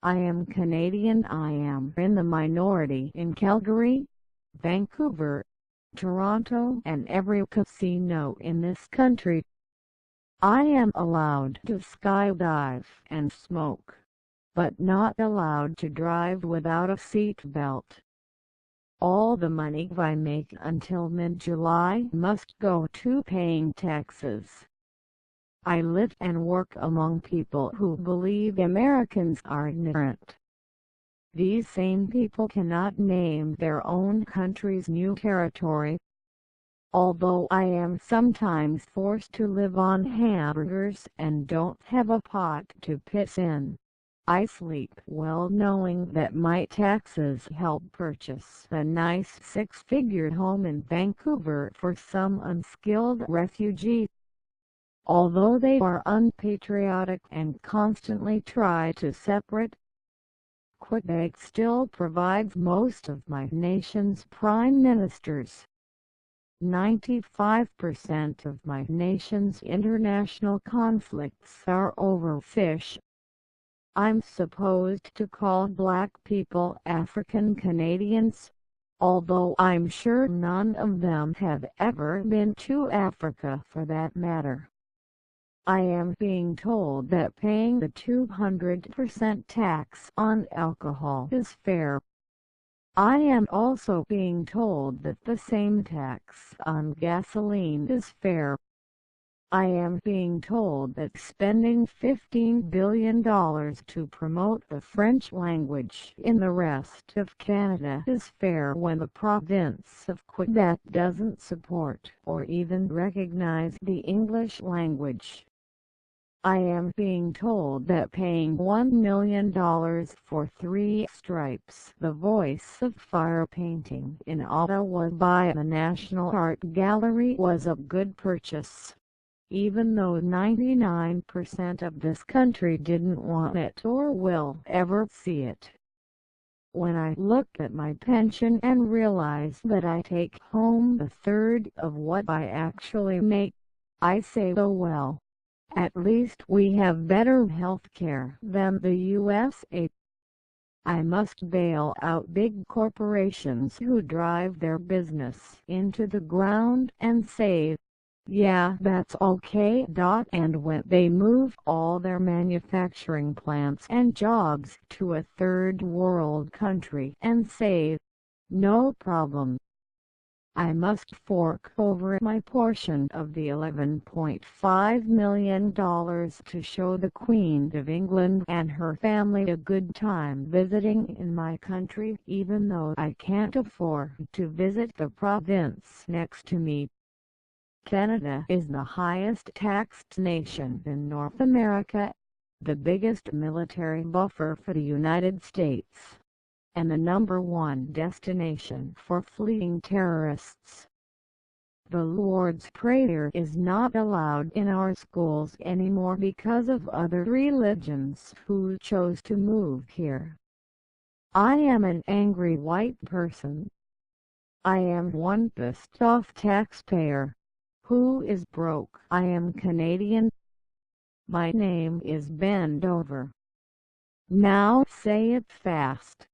I am Canadian. I am in the minority in Calgary, Vancouver, Toronto and every casino in this country. I am allowed to skydive and smoke, but not allowed to drive without a seat belt. All the money I make until mid-July must go to paying taxes. I live and work among people who believe Americans are ignorant. These same people cannot name their own country's new territory. Although I am sometimes forced to live on hamburgers and don't have a pot to piss in, I sleep well knowing that my taxes help purchase a nice six-figure home in Vancouver for some unskilled refugee. Although they are unpatriotic and constantly try to separate, Quebec still provides most of my nation's prime ministers. 95% of my nation's international conflicts are over fish. I'm supposed to call black people African Canadians, although I'm sure none of them have ever been to Africa for that matter. I am being told that paying the 200% tax on alcohol is fair. I am also being told that the same tax on gasoline is fair. I am being told that spending $15 billion to promote the French language in the rest of Canada is fair when the province of Quebec doesn't support or even recognize the English language. I am being told that paying $1 million for 3 Stripes, the Voice of Fire painting in Ottawa by the National Art Gallery was a good purchase, even though 99% of this country didn't want it or will ever see it. When I look at my pension and realize that I take home a third of what I actually make, I say, oh well. At least we have better health care than the USA. I must bail out big corporations who drive their business into the ground and say, yeah, that's okay. And when they move all their manufacturing plants and jobs to a third world country and say, no problem. I must fork over my portion of the $11.5 million to show the Queen of England and her family a good time visiting in my country, even though I can't afford to visit the province next to me. Canada is the highest taxed nation in North America, the biggest military buffer for the United States, and the #1 destination for fleeing terrorists. The Lord's Prayer is not allowed in our schools anymore because of other religions who chose to move here. I am an angry white person. I am one pissed off taxpayer who is broke. I am Canadian. My name is Bend Over. Now say it fast.